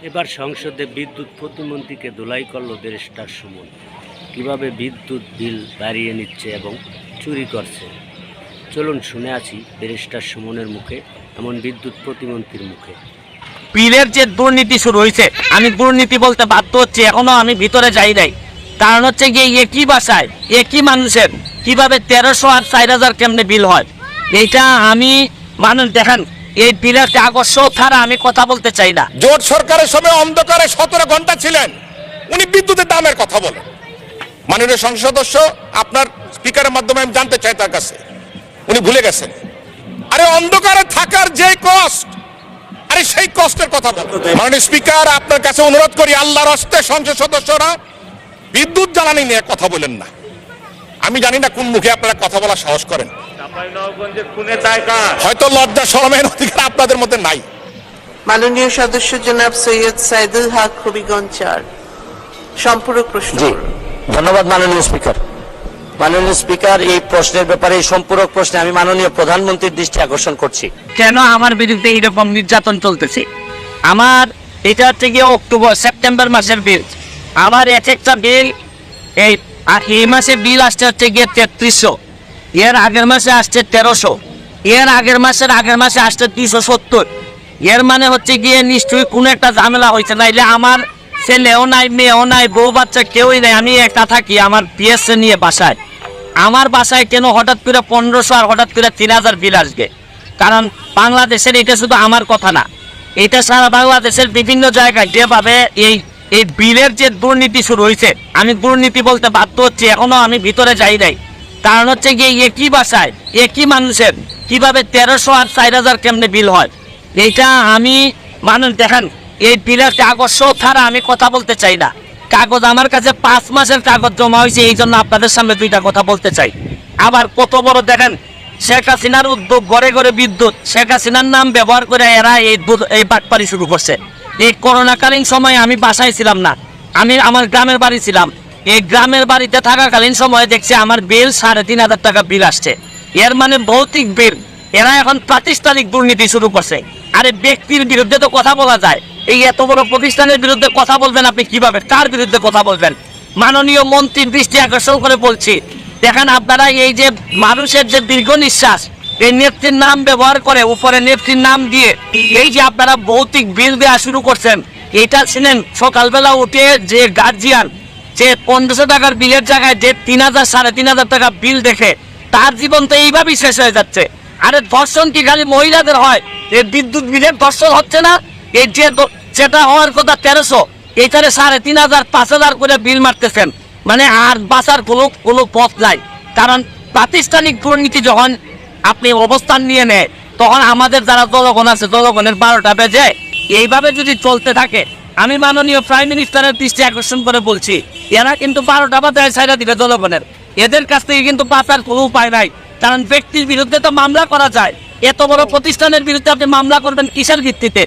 এবার সংসদে বিদ্যুৎ প্রতিমন্ত্রীকে ধুলাই করল ব্যারিস্টার সুমন। কিভাবে বিদ্যুৎ বিল বাড়িয়ে নিচ্ছে এবং চুরি করছে, চলুন শুনে আছি ব্যারিস্টার সুমনের মুখে, এমন বিদ্যুৎ প্রতিমন্ত্রীর মুখে। বিলের যে দুর্নীতি শুরু হয়েছে, আমি দুর্নীতি বলতে বাধ্য হচ্ছি, এখনো আমি ভিতরে যাই নাই। কারণ হচ্ছে গিয়ে একই বাসায় একই মানুষের কিভাবে 1300 আর 4000 কেমনে বিল হয়, এইটা আমি মানুষ দেখেন। এই বিলের কাগজ ছাড়া আমি কথা বলতে চাই না। জোট সরকারের সময় অন্ধকারে 17 ঘন্টা ছিলেন, উনি বিদ্যুতের দামের কথা বলেন। মাননীয় সংসদ সদস্য, আপনার স্পিকারের মাধ্যমে আমি জানতে চাই তার কাছে, উনি ভুলে গেছেন। আরে অন্ধকারে থাকার যে কষ্ট, আরে সেই কষ্টের কথা বলেন। মাননীয় স্পিকার, আপনার কাছে অনুরোধ করি, আল্লাহর হস্তে সংসদ সদস্যরা বিদ্যুৎ জ্বালানি নিয়ে কথা বলেন না। আমি জানি না কোন মুখে আপনারা কথা বলার সাহস করেন, হয়তো লজ্জা শরমের অধিকার আপনাদের মধ্যে নাই। মাননীয় সদস্য জনাব সৈয়দ সাইদুল হক হবিগঞ্জ 4 সম্পূরক প্রশ্ন। ধন্যবাদ মাননীয় স্পিকার। মাননীয় স্পিকার, এই প্রশ্নের ব্যাপারে, এই সম্পূরক প্রশ্নে আমি মাননীয় প্রধানমন্ত্রীর দৃষ্টি আকর্ষণ করছি। কেন আমার বিরুদ্ধে এইরকম নির্যাতন চলতেছে? আমার এটা হচ্ছে গিয়ে সেপ্টেম্বর মাসের বিল। আমার এক একটা বিল এই মাসে বিল আসছে হচ্ছে গিয়ে 3300, এর আগের মাসে আসছে 1300, এর আগের মাসে আসছে 270। এর মানে হচ্ছে গিয়ে নিশ্চয়ই কোনো একটা ঝামেলা হয়েছে, নাইলে আমার ছেলেও নাই, মেয়েও নাই, বউ বাচ্চা কেউই নাই, আমি একটা থাকি আমার পিএসএ নিয়ে বাসায়। আমার বাসায় কেন হঠাৎ করে 1500 আর হঠাৎ করে 3000 বিল আসবে? কারণ বাংলাদেশের এটা শুধু আমার কথা না, এটা সারা বাংলাদেশের বিভিন্ন জায়গায় যেভাবে এই বিলের যে দুর্নীতি শুরু হয়েছে, আমি দুর্নীতি বলতে বাধ্য হচ্ছি, এখনো আমি ভিতরে যাই নাই। কারণ হচ্ছে গিয়ে একই বাসায় একই মানুষের কিভাবে 1300 আর 4000 কেমনে বিল হয়, এইটা আমি মানুষ দেখেন। এই বিলের কাগজ ছাড়া আমি কথা বলতে চাই না। কাগজ আমার কাছে 5 মাসের কাগজ জমা হয়েছে, এই জন্য আপনাদের সামনে দুইটা কথা বলতে চাই। আবার কত বড় দেখেন, শেখ হাসিনার উদ্যোগ, ঘরে ঘরে বিদ্যুৎ, শেখ হাসিনার নাম ব্যবহার করে এরা এই বাটপারি শুরু করছে। এই করোনাকালীন সময়ে আমি বাসায় ছিলাম না, আমি আমার গ্রামের বাড়ি ছিলাম। এই গ্রামের বাড়িতে থাকাকালীন সময়ে দেখছি আমার বিল 3500 টাকা বিল আসছে। এর মানে ভৌতিক বিল। এরা এখন প্রাতিষ্ঠানিক দুর্নীতি শুরু করছে। আরে ব্যক্তির বিরুদ্ধে তো কথা বলা যায়, এই এত বড় প্রতিষ্ঠানের বিরুদ্ধে কথা বলবেন আপনি কিভাবে? কার বিরুদ্ধে কথা বলবেন? মাননীয় মন্ত্রীর দৃষ্টি আকর্ষণ করে বলছি, দেখেন আপনারা এই যে মানুষের যে দীর্ঘ নিঃশ্বাস, এই নেত্রীর নাম ব্যবহার করে, উপরে নেত্রীর নাম দিয়ে এই যে আপনারা ভৌতিক বিল দেওয়া শুরু করছেন, এটা ছিলেন সকালবেলা উঠে যে গার্জিয়ান, যে 1500 টাকার বিলের জায়গায় যে 3000 3500 টাকা বিল দেখে, তার জীবন তো এইভাবেই শেষ হয়ে যাচ্ছে। আরে ধর্ষণ কি খালি মহিলাদের হয়? এই বিদ্যুৎ বিলের ধর্ষণ হচ্ছে না? এই যেটা হওয়ার কথা 1300, এইটারে 3500 5000 করে বিল মারতেছেন। মানে আর বাঁচার কোনো পথ নাই। কারণ প্রাতিষ্ঠানিক দুর্নীতি যখন আপনি অবস্থান নিয়ে নেয়, তখন আমাদের যারা জনগণ আছে, জনগণের 12টা বেজে। এইভাবে যদি চলতে থাকে, আমি মাননীয় প্রাইম মিনিস্টারের দৃষ্টি আকর্ষণ করে বলছি, এরা কিন্তু 12টা বাজে ছাইড়া দিবে জনগণের। এদের কাছ থেকে কিন্তু বাঁচার কোনো উপায় নাই। কারণ ব্যক্তির বিরুদ্ধে তো মামলা করা যায়, এত বড় প্রতিষ্ঠানের বিরুদ্ধে আপনি মামলা করবেন কিসের ভিত্তিতে?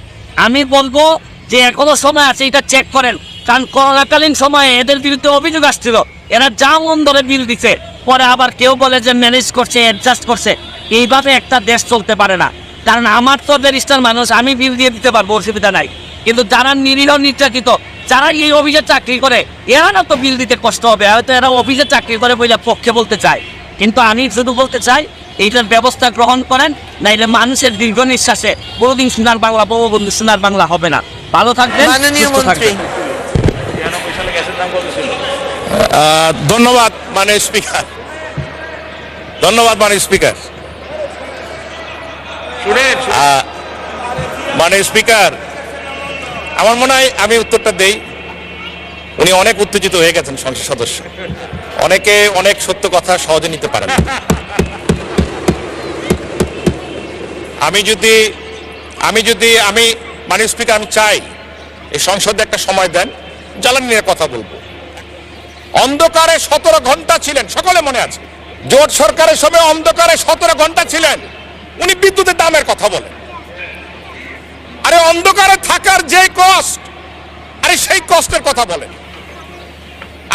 আমি বলবো যে এখনো সময় আছে, এটা চেক করেন। কারণ করোনাকালীন সময়ে এদের বিরুদ্ধে অভিযোগ আসছিল, এরা যা মন ধরে বিল দিচ্ছে, পরে আবার কেউ বলে যে ম্যানেজ করছে, অ্যাডজাস্ট করছে। এইভাবে একটা দেশ চলতে পারে না। কারণ আমার তো ব্যারিস্টার মানুষ, আমি বিল দিয়ে দিতে পারবো, অসুবিধা নাই। কিন্তু যারা নিরীহ নির্যাতিত, যারা এই অফিসে চাকরি করে, এরা না তো বিল দিতে কষ্ট হবে, হয়তো এরা অফিসে চাকরি করে বলে পক্ষে বলতে চায়। কিন্তু আমি শুধু বলতে চাই, এইটার ব্যবস্থা গ্রহণ করেন, নাইলে মানুষের দীর্ঘ নিঃশ্বাসে বহুদিন সোনার বাংলা, বঙ্গবন্ধু সোনার বাংলা হবে না। ভালো থাকবেন, সুস্থ থাকবেন। ধন্যবাদ মাননীয় স্পিকার, ধন্যবাদ মাননীয় স্পিকার। মাননীয় স্পিকার, আমার মনে হয় আমি উত্তরটা দেই। উনি অনেক উত্তেজিত হয়ে গেছেন সংসদ সদস্য, অনেকে অনেক সত্য কথা সহজে নিতে পারেন। আমি মাননীয় স্পিকার, আমি চাই এই সংসদে একটা সময় দেন, জ্বালানি নিয়ে কথা বলবো। অন্ধকারে 17 ঘন্টা ছিলেন, সকলে মনে আছে। জোট সরকারের সময় অন্ধকারে 17 ঘন্টা ছিলেন, উনি বিদ্যুতের দামের কথা বলেন। আরে অন্ধকারে থাকার যে কষ্ট, আরে সেই কষ্টের কথা বলেন।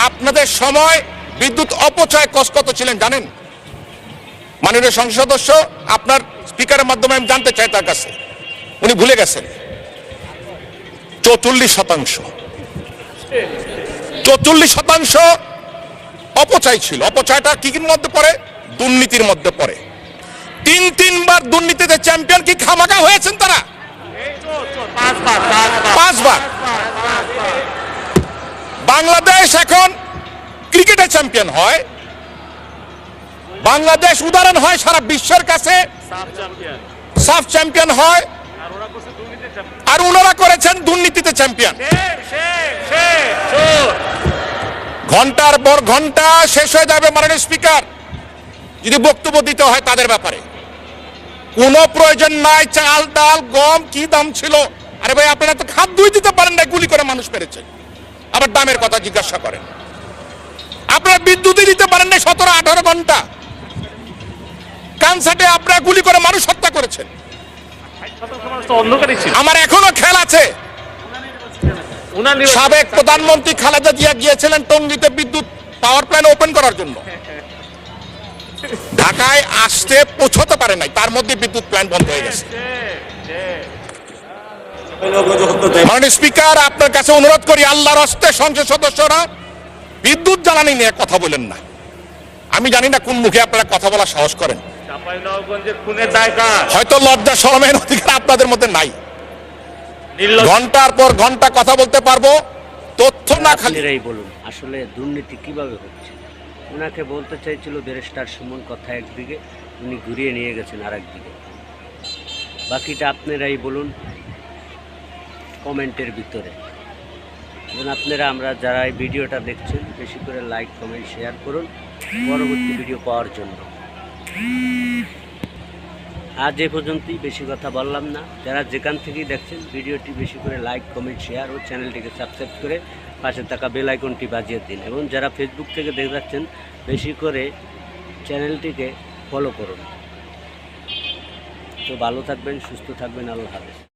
আপনাদের সময় বিদ্যুৎ অপচয় কষ্ট কত ছিলেন জানেন? মাননীয় সংসদ সদস্য, আপনার স্পিকারের মাধ্যমে আমি জানতে চাই তার কাছে, উনি ভুলে গেছেন। 44% অপচয় ছিল। অপচয়টা কি মধ্যে পড়ে? দুর্নীতির মধ্যে পড়ে। তিনবার দুর্নীতিতে চ্যাম্পিয়ন কি খামাখা হয়েছেন তারা? 5 বার। বাংলাদেশ এখন ক্রিকেটে চ্যাম্পিয়ন হয়, বাংলাদেশ উদাহরণ হয় সারা বিশ্বের কাছে, সাফ চ্যাম্পিয়ন হয়, আর ওনারা করেছেন দুর্নীতিতে চ্যাম্পিয়ন। ঘন্টার পর ঘন্টা শেষ হয়ে যাবে মাননীয় স্পিকার যদি বক্তব্য দিতে হয় তাদের ব্যাপারে। কোনো প্রয়োজন নাই। চাল ডাল গম কি দাম ছিল? আরে ভাই, আপনারা তো খাদ্যই দিতে পারেন না, গুলি করে মানুষ মেরেছেন, আবার দামের কথা জিজ্ঞাসা করেন। আপনারা বিদ্যুৎই দিতে পারেন না 17-18 ঘন্টা। কানসাটে আপনারা গুলি করে মানুষ হত্যা করেছেন। আমার এখনো খেয়াল আছে, সাবেক প্রধানমন্ত্রী খালেদা জিয়া গিয়েছিলেন টঙ্গীতে বিদ্যুৎ পাওয়ার প্ল্যান্ট ওপেন করার জন্য। ঢাকায় আসতে পৌঁছতে পারে নাই, তার মধ্যে বিদ্যুৎ প্ল্যান্ট বন্ধ হয়ে গেছে। মাননীয় স্পিকার, আপনার কাছে অনুরোধ করি, আল্লাহর হস্তে সংসদ সদস্যরা বিদ্যুৎ জ্বালানি নিয়ে কথা বলেন না। আমি জানি না কোন মুখে আপনারা কথা বলার সাহস করেন। হয়তো লজ্জা শরমের অধিকার আপনাদের মধ্যে নাই। ঘন্টার পর ঘন্টা কথা বলতে পারবো, তথ্য না খালি। আপনারাই বলুন আসলে দুর্নীতি কিভাবে হচ্ছে। ওনাকে বলতে চাইছিল ব্যারিস্টার সুমন, কথা একদিকে, উনি ঘুরিয়ে নিয়ে গেছেন আর একদিকে। বাকিটা আপনারাই বলুন কমেন্টের ভিতরে। এবং আপনারা আমরা যারা এই ভিডিওটা দেখছেন বেশি করে লাইক কমেন্ট শেয়ার করুন পরবর্তী ভিডিও পাওয়ার জন্য। আজ এ পর্যন্তই, বেশি কথা বললাম না। যারা যেখান থেকেই দেখছেন ভিডিওটি বেশি করে লাইক কমেন্ট শেয়ার ও চ্যানেলটিকে সাবস্ক্রাইব করে পাশে থাকা বেল আইকনটি বাজিয়ে দিন। এবং যারা ফেসবুক থেকে দেখে যাচ্ছেন বেশি করে চ্যানেলটিকে ফলো করুন। তো ভালো থাকবেন, সুস্থ থাকবেন, আল্লাহ হাফেজ।